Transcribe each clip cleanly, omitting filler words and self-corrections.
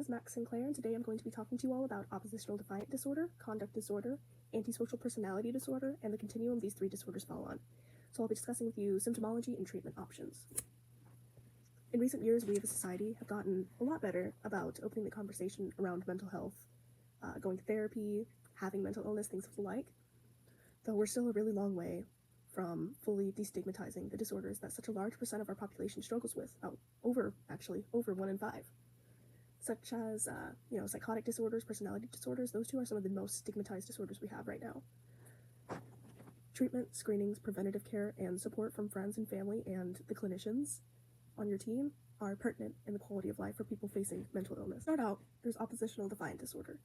is Max Sinclair, and today I'm going to be talking to you all about oppositional defiant disorder, conduct disorder, antisocial personality disorder, and the continuum these three disorders fall on. So I'll be discussing with you symptomology and treatment options. In recent years, we as a society have gotten a lot better about opening the conversation around mental health, going to therapy, having mental illness, things of the like, though we're still a really long way from fully destigmatizing the disorders that such a large percent of our population struggles with, over 1 in 5. Such as, psychotic disorders, personality disorders. Those two are some of the most stigmatized disorders we have right now. Treatment, screenings, preventative care, and support from friends and family and the clinicians on your team are pertinent in the quality of life for people facing mental illness. To start out, there's oppositional defiant disorder.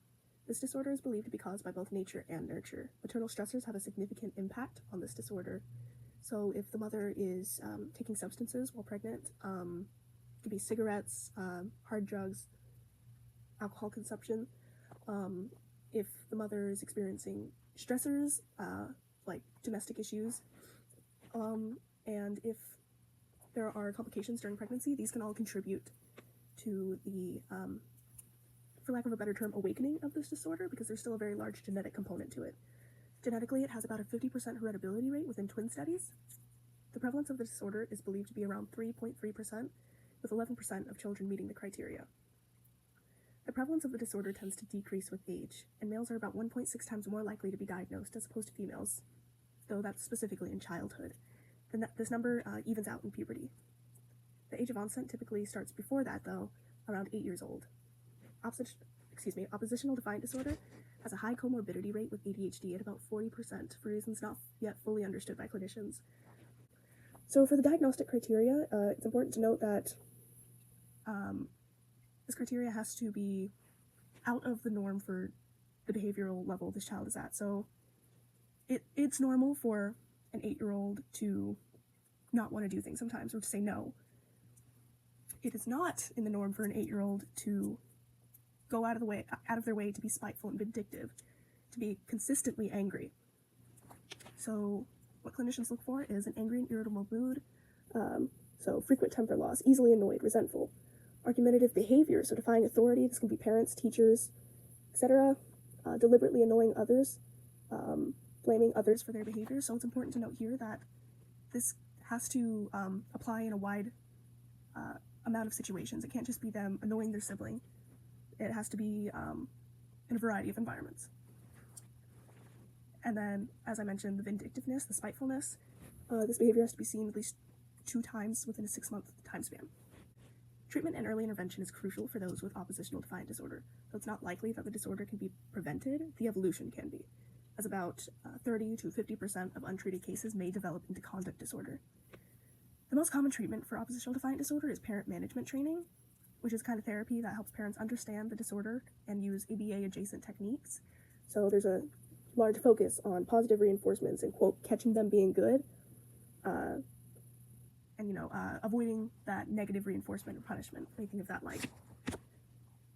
This disorder is believed to be caused by both nature and nurture. Maternal stressors have a significant impact on this disorder. So if the mother is taking substances while pregnant, it could be cigarettes, hard drugs, alcohol consumption. If the mother is experiencing stressors, like domestic issues, and if there are complications during pregnancy, these can all contribute to the, for lack of a better term, awakening of this disorder, because there's still a very large genetic component to it. Genetically, it has about a 50% heritability rate within twin studies. The prevalence of the disorder is believed to be around 3.3%, with 11% of children meeting the criteria. The prevalence of the disorder tends to decrease with age, and males are about 1.6 times more likely to be diagnosed as opposed to females, though that's specifically in childhood. This number evens out in puberty. The age of onset typically starts before that, though, around 8 years old. Oppositional defiant disorder has a high comorbidity rate with ADHD at about 40% for reasons not yet fully understood by clinicians. So for the diagnostic criteria, it's important to note that this criteria has to be out of the norm for the behavioral level this child is at. So it's normal for an 8-year-old to not want to do things sometimes, or to say no. It is not in the norm for an 8-year-old to go out of their way to be spiteful and vindictive, to be consistently angry. So what clinicians look for is an angry and irritable mood, so frequent temper loss, easily annoyed, resentful, argumentative behavior, so defying authority. This can be parents, teachers, etc., deliberately annoying others, blaming others for their behavior. So it's important to note here that this has to apply in a wide amount of situations. It can't just be them annoying their sibling. It has to be in a variety of environments. And then, as I mentioned, the vindictiveness, the spitefulness, this behavior has to be seen at least 2 times within a 6-month time span. Treatment and early intervention is crucial for those with oppositional defiant disorder. Though it's not likely that the disorder can be prevented, the evolution can be, as about 30 to 50% of untreated cases may develop into conduct disorder. The most common treatment for oppositional defiant disorder is parent management training, which is kind of therapy that helps parents understand the disorder and use ABA-adjacent techniques. So there's a large focus on positive reinforcements and, quote, catching them being good, avoiding that negative reinforcement or punishment, anything of that like.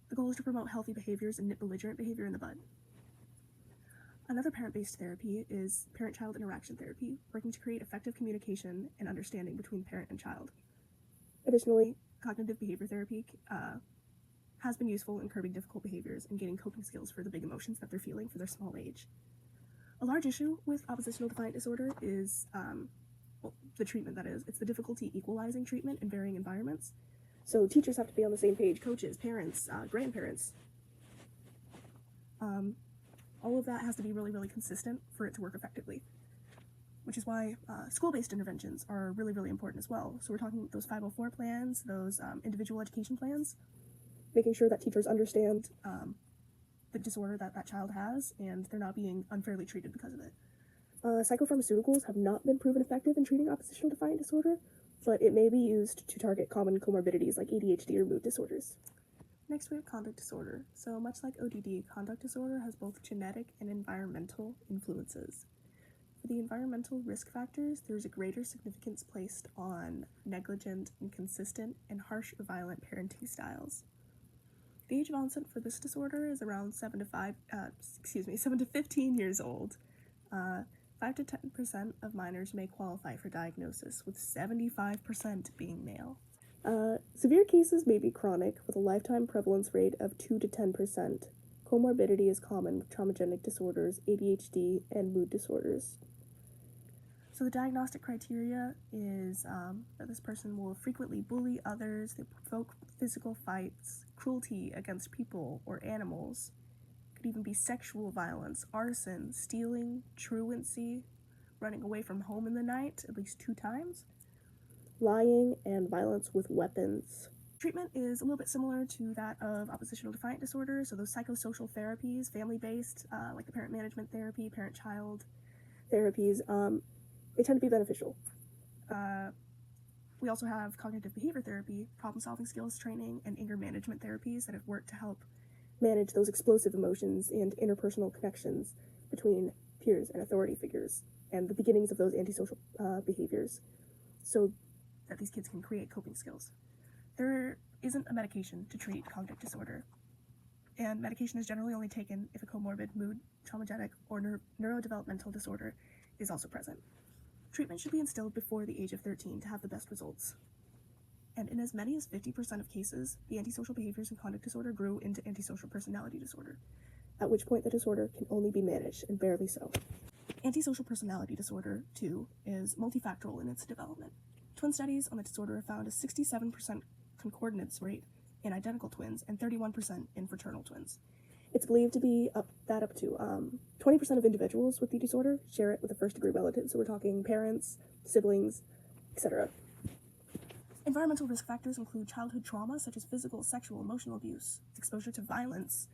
The goal is to promote healthy behaviors and nip belligerent behavior in the bud. Another parent-based therapy is parent-child interaction therapy, working to create effective communication and understanding between parent and child. Additionally, cognitive behavior therapy has been useful in curbing difficult behaviors and gaining coping skills for the big emotions that they're feeling for their small age. A large issue with oppositional defiant disorder is the treatment, that is. It's the difficulty equalizing treatment in varying environments. So teachers have to be on the same page, coaches, parents, grandparents. All of that has to be really, really consistent for it to work effectively, which is why school-based interventions are really, really important as well. So we're talking those 504 plans, those individual education plans, making sure that teachers understand the disorder that child has and they're not being unfairly treated because of it. Psychopharmaceuticals have not been proven effective in treating oppositional defiant disorder, but it may be used to target common comorbidities like ADHD or mood disorders. Next, we have conduct disorder. So much like ODD, conduct disorder has both genetic and environmental influences. For the environmental risk factors, there's a greater significance placed on negligent, inconsistent, and harsh or violent parenting styles. The age of onset for this disorder is around 7 to 15 years old. 5 to 10% of minors may qualify for diagnosis, with 75% being male. Severe cases may be chronic, with a lifetime prevalence rate of 2 to 10%. Comorbidity is common with traumagenic disorders, ADHD, and mood disorders. So the diagnostic criteria is that this person will frequently bully others, they provoke physical fights, cruelty against people or animals. Could even be sexual violence, arson, stealing, truancy, running away from home in the night at least 2 times. Lying and violence with weapons. Treatment is a little bit similar to that of oppositional defiant disorder, so those psychosocial therapies, family-based, like the parent management therapy, parent-child therapies, they tend to be beneficial. We also have cognitive behavior therapy, problem-solving skills training, and anger management therapies that have worked to help manage those explosive emotions and interpersonal connections between peers and authority figures, and the beginnings of those antisocial behaviors, so that these kids can create coping skills. There isn't a medication to treat cognitive disorder, and medication is generally only taken if a comorbid mood, traumagenic, or neurodevelopmental disorder is also present. Treatment should be instilled before the age of 13 to have the best results. And in as many as 50% of cases, the antisocial behaviors in conduct disorder grew into antisocial personality disorder, at which point the disorder can only be managed, and barely so. Antisocial personality disorder, too, is multifactorial in its development. Twin studies on the disorder have found a 67% concordance rate in identical twins and 31% in fraternal twins. It's believed to be up to 20% of individuals with the disorder share it with a first-degree relative, so we're talking parents, siblings, etc. Environmental risk factors include childhood trauma such as physical, sexual, emotional abuse, exposure to violence,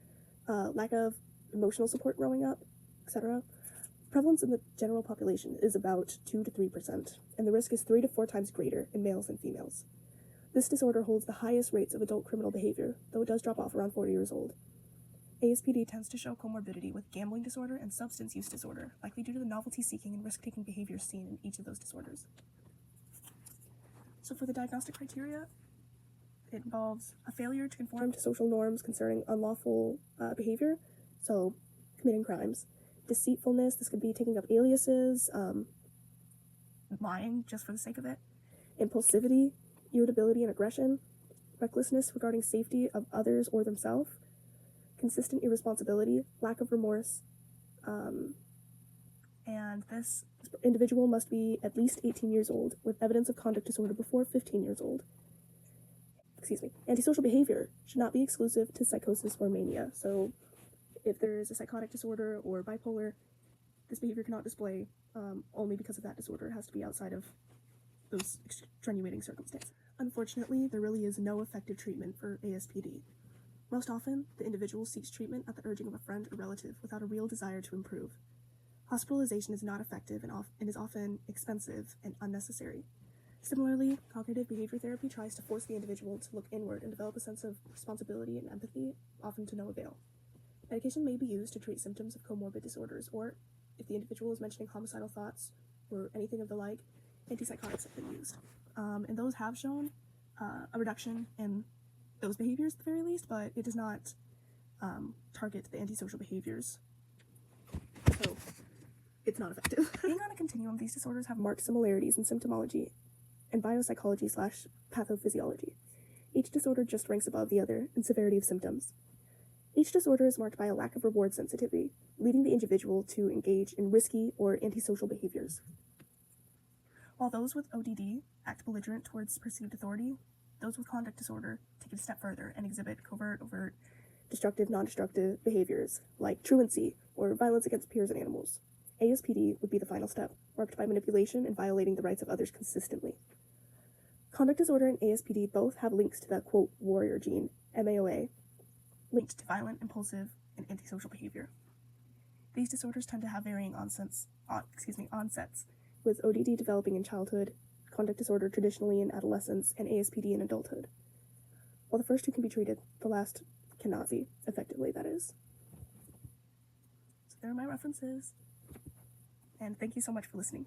lack of emotional support growing up, etc. Prevalence in the general population is about 2 to 3%, and the risk is 3 to 4 times greater in males than females. This disorder holds the highest rates of adult criminal behavior, though it does drop off around 40 years old. ASPD tends to show comorbidity with gambling disorder and substance use disorder, likely due to the novelty-seeking and risk-taking behaviors seen in each of those disorders. So for the diagnostic criteria, it involves a failure to conform to social norms concerning unlawful behavior, so committing crimes, deceitfulness, this could be taking up aliases, lying just for the sake of it, impulsivity, irritability and aggression, recklessness regarding safety of others or themselves, consistent irresponsibility, lack of remorse, and this individual must be at least 18 years old with evidence of conduct disorder before 15 years old. Antisocial behavior should not be exclusive to psychosis or mania. So if there is a psychotic disorder or bipolar, this behavior cannot display only because of that disorder. It has to be outside of those extenuating circumstances. Unfortunately, there really is no effective treatment for ASPD. Most often, the individual seeks treatment at the urging of a friend or relative without a real desire to improve. Hospitalization is not effective and is often expensive and unnecessary. Similarly, cognitive behavior therapy tries to force the individual to look inward and develop a sense of responsibility and empathy, often to no avail. Medication may be used to treat symptoms of comorbid disorders, or, if the individual is mentioning homicidal thoughts or anything of the like, antipsychotics have been used. And those have shown a reduction in those behaviors at the very least, but it does not target the antisocial behaviors. So it's not effective. Being on a continuum, these disorders have marked similarities in symptomology and biopsychology/pathophysiology. Each disorder just ranks above the other in severity of symptoms. Each disorder is marked by a lack of reward sensitivity, leading the individual to engage in risky or antisocial behaviors. While those with ODD act belligerent towards perceived authority, those with conduct disorder take it a step further and exhibit covert, overt, destructive, non-destructive behaviors like truancy or violence against peers and animals. ASPD would be the final step, marked by manipulation and violating the rights of others consistently. Conduct disorder and ASPD both have links to the, quote, warrior gene, MAOA, linked to violent, impulsive, and antisocial behavior. These disorders tend to have varying onsets, with ODD developing in childhood, conduct disorder traditionally in adolescence, and ASPD in adulthood. While the first two can be treated, the last cannot be, effectively, that is. So there are my references, and thank you so much for listening.